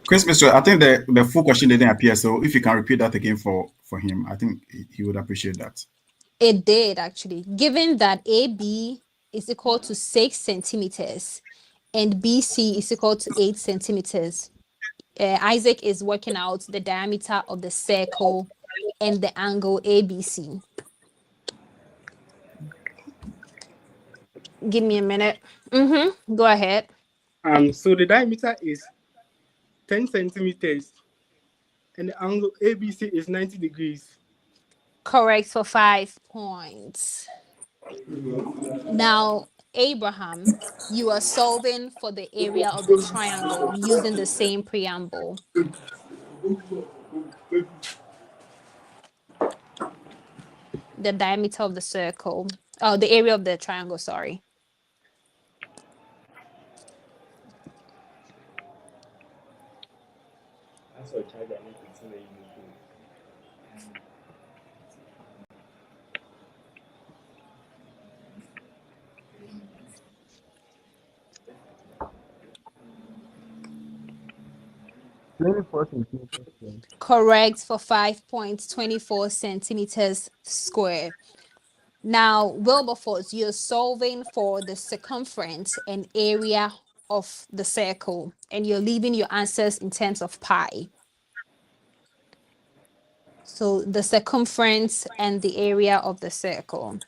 Speaker 1: Chris, Mr. I think the full question didn't appear. So if you can repeat that again for him, I think he would appreciate that.
Speaker 2: It did actually. Given that AB is equal to 6 centimeters and BC is equal to 8 centimeters, Isaac is working out the diameter of the circle and the angle ABC. Give me a minute. Go ahead.
Speaker 4: So the diameter is 10 centimeters and the angle ABC is 90 degrees.
Speaker 2: Correct for 5 points. Now, Abraham, you are solving for the area of the triangle using the same preamble. The diameter of the circle. Oh, the area of the triangle, sorry. Correct for 5 points, 24 centimeters square. Now, Wilberforce, you're solving for the circumference and area of the circle, and you're leaving your answers in terms of pi. So the circumference and the area of the circle.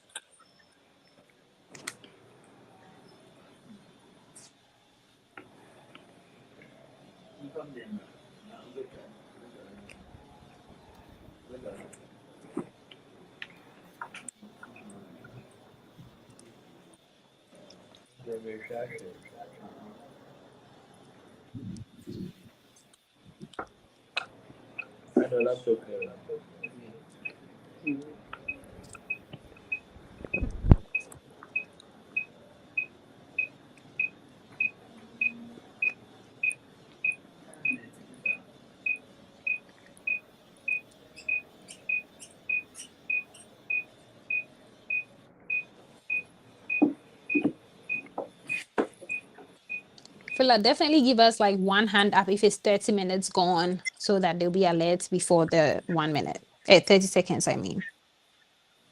Speaker 2: Phila, definitely give us like one hand up if it's 30 minutes gone so that there'll be alerts before the 1 minute. 30 seconds, I mean.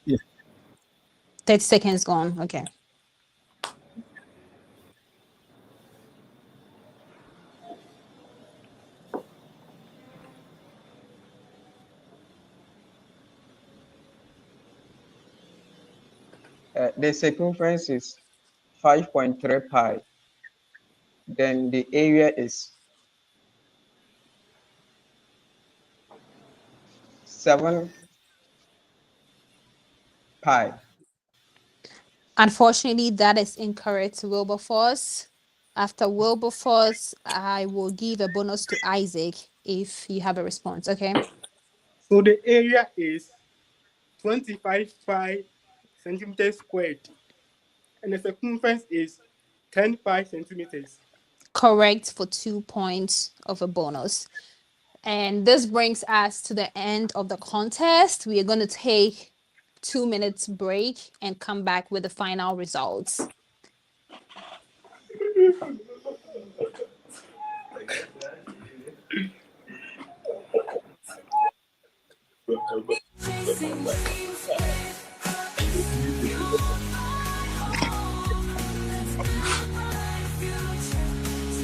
Speaker 1: Yeah.
Speaker 2: 30 seconds gone. Okay.
Speaker 3: The circumference is 5.3 pi. Then the area is 7 pi.
Speaker 2: Unfortunately, that is incorrect, Wilberforce. After Wilberforce, I will give a bonus to Isaac if you have a response, okay?
Speaker 4: So the area is 25 pi centimeters squared and the circumference is 10 pi centimeters.
Speaker 2: Correct for 2 points of a bonus. And this brings us to the end of the contest. We are going to take 2 minutes break and come back with the final results.
Speaker 6: Chasing dreams with you're my home. Let's build a bright future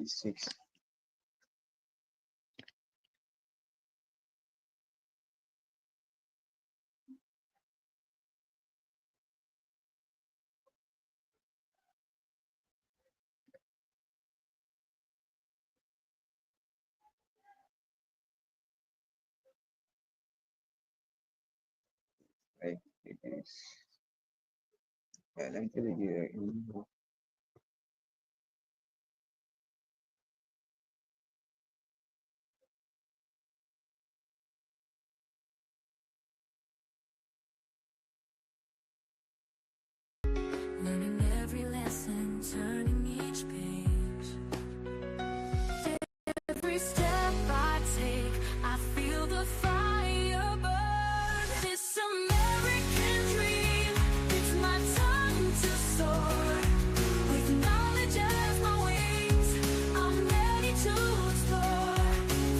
Speaker 3: 6. Like it is. Let me tell you.
Speaker 6: Learning every lesson, turning each page. Every step I take, I feel the fire burn. This American dream, it's my time to soar. With knowledge as my wings, I'm ready to explore.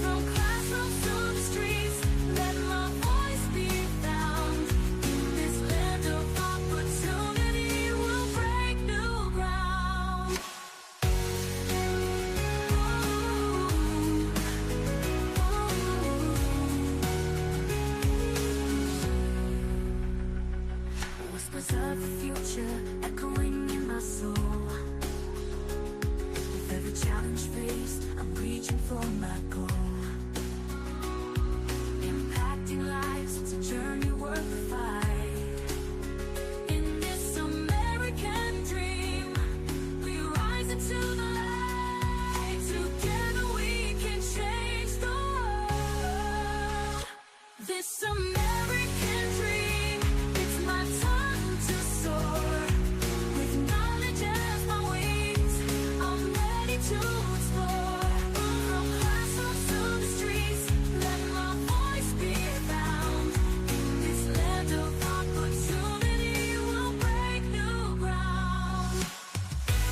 Speaker 6: From classrooms to the streets, let my voice be found. In this land of opportunity, we'll break new ground. Whispers of the future echoing in my soul. With every challenge faced, I'm reaching for my goal. Impacting lives, it's a journey worth the fight. In this American dream, we rise into the light. Together we can change the world. This American dream, it's my time to soar. With knowledge as my wings, I'm ready to explore. From classrooms to the streets, let my voice be found. In this land of opportunity, we'll break new ground.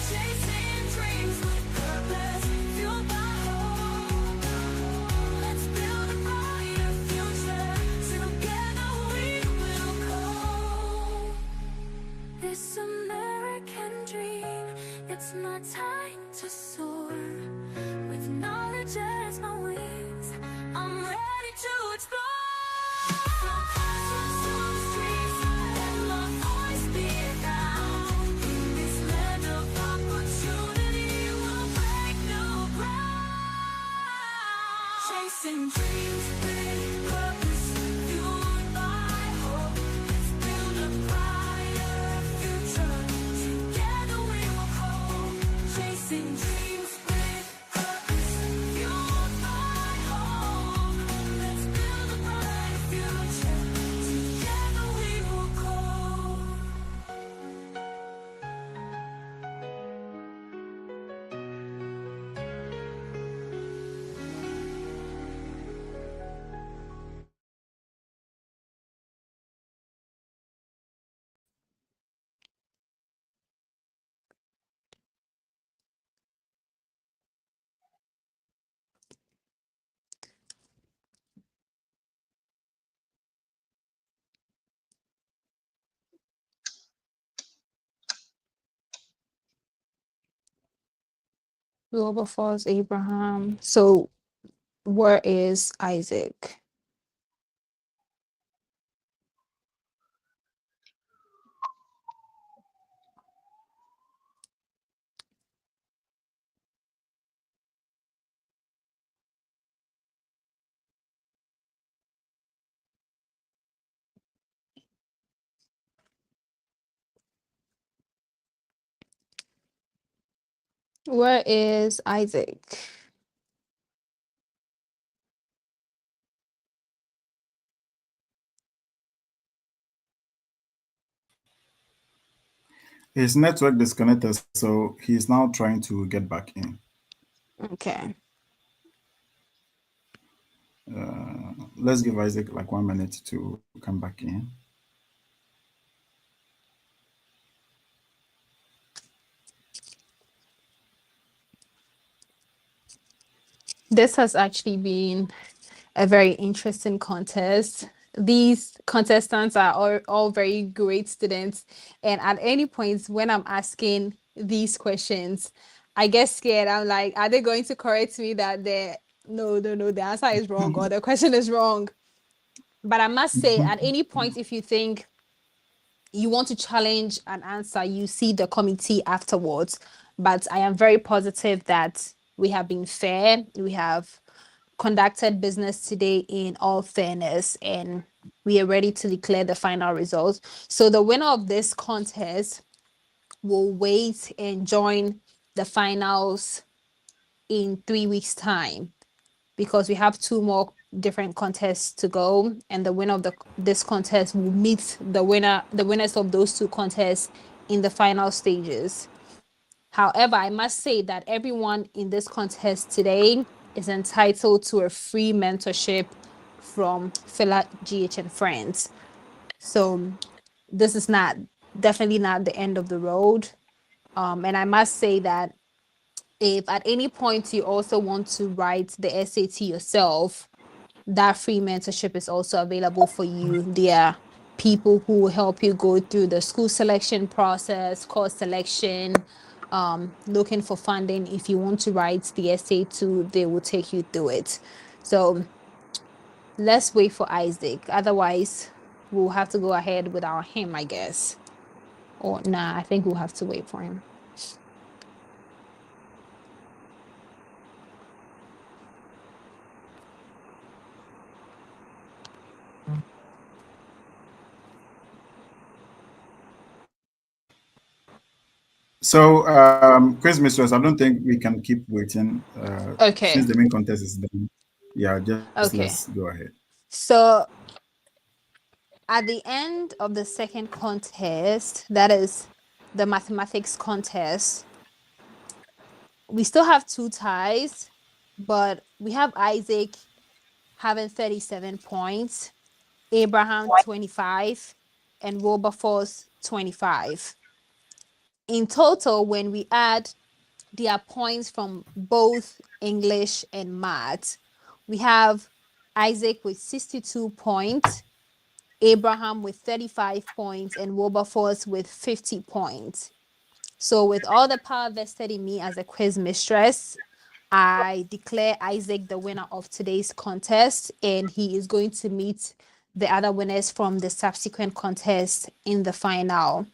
Speaker 6: Chasing dreams with purpose, fueled by hope. Let's build a brighter future. Together we will go. This American dream, it's my time to soar. With knowledge as my wings, I'm ready to explore. From classrooms to the streets, let my voice be found. In this land of opportunity, we'll break new ground. Chasing dreams with purpose, fueled by hope. Let's build a brighter future. Together we will go. Chasing dreams with purpose, fueled by hope. Let's build a brighter future. Together we will go.
Speaker 2: Wilberforce, Abraham. So where is Isaac? Where is Isaac?
Speaker 1: His network disconnected, so he's now trying to get back in.
Speaker 2: Okay.
Speaker 1: Let's give Isaac like 1 minute to come back in.
Speaker 2: This has actually been a very interesting contest. These contestants are all very great students. And at any point when I'm asking these questions, I get scared. I'm like, are they going to correct me that no, the answer is wrong or the question is wrong? But I must say, at any point, if you think you want to challenge an answer, you see the committee afterwards. But I am very positive that we have been fair. We have conducted business today in all fairness, and we are ready to declare the final results. So the winner of this contest will wait and join the finals in 3 weeks' time, because we have 2 more different contests to go, and the winner of this contest will meet the winners of those 2 contests in the final stages. However, I must say that everyone in this contest today is entitled to a free mentorship from Phila GH and Friends. So this is definitely not the end of the road. And I must say that if at any point you also want to write the SAT yourself, that free mentorship is also available for you. There are people who will help you go through the school selection process, course selection, looking for funding. If you want to write the essay too, they will take you through it. So let's wait for Isaac. Otherwise, we'll have to go ahead without him, I guess. Or nah, I think we'll have to wait for him.
Speaker 1: So, Chris Mistress, I don't think we can keep waiting
Speaker 2: Okay.
Speaker 1: since the main contest is done. Yeah, just
Speaker 2: Okay.
Speaker 1: let's go ahead.
Speaker 2: So at the end of the second contest, that is the mathematics contest, we still have 2 ties, but we have Isaac having 37 points, Abraham 25, and Wilberforce 25. In total, when we add their points from both English and math, we have Isaac with 62 points, Abraham with 35 points, and Wilberforce with 50 points. So with all the power vested in me as a quiz mistress, I declare Isaac the winner of today's contest, and he is going to meet the other winners from the subsequent contest in the final.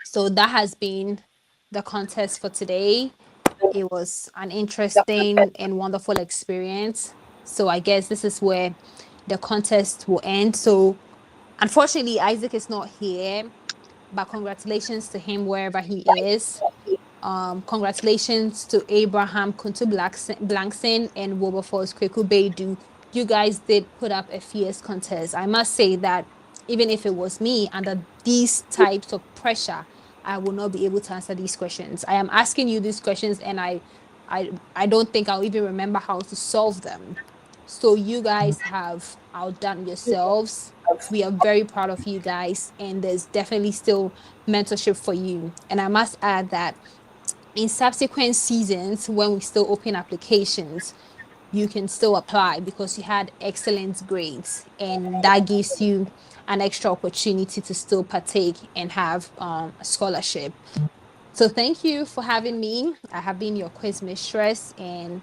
Speaker 2: So that has been the contest for today. It was an interesting and wonderful experience. So I guess this is where the contest will end. So unfortunately, Isaac is not here, but congratulations to him wherever he is. Congratulations to Abraham Kuntu Blankson and Wilberforce Kweku Beidu. You guys did put up a fierce contest. I must say that even if it was me under these types of pressure, I will not be able to answer these questions. I am asking you these questions, and I don't think I'll even remember how to solve them. So you guys have outdone yourselves. We are very proud of you guys, and there's definitely still mentorship for you. And I must add that in subsequent seasons, when we still open applications, you can still apply because you had excellent grades, and that gives you an extra opportunity to still partake and have a scholarship. So thank you for having me. I have been your quiz mistress, and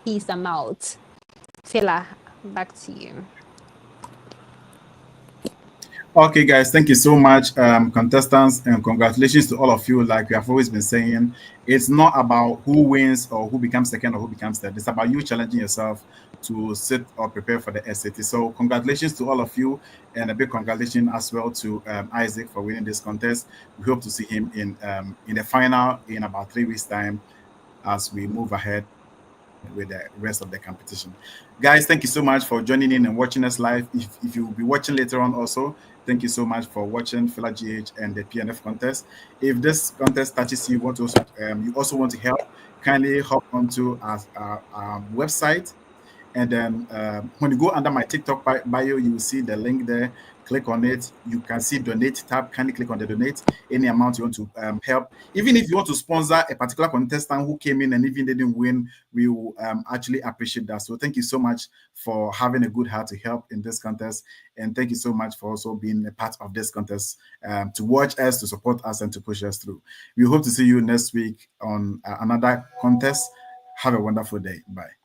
Speaker 2: peace, I'm out. Phila, back to you.
Speaker 1: Okay, guys, thank you so much, contestants, and congratulations to all of you. Like we have always been saying, it's not about who wins or who becomes second or who becomes third. It's about you challenging yourself to sit or prepare for the SAT. So congratulations to all of you, and a big congratulations as well to Isaac for winning this contest. We hope to see him in the final in about 3 weeks' time as we move ahead with the rest of the competition. Guys, thank you so much for joining in and watching us live. If you'll be watching later on also, thank you so much for watching Phila GH and the P&F contest. If this contest touches you, you also want to help, kindly hop onto our website. And then when you go under my TikTok bio, you will see the link there click on it. You can see donate tab. Kindly click on the donate. Any amount you want to help. Even if you want to sponsor a particular contestant who came in and even didn't win, we will actually appreciate that. So thank you so much for having a good heart to help in this contest. And thank you so much for also being a part of this contest, to watch us, to support us, and to push us through. We hope to see you next week on another contest. Have a wonderful day. Bye.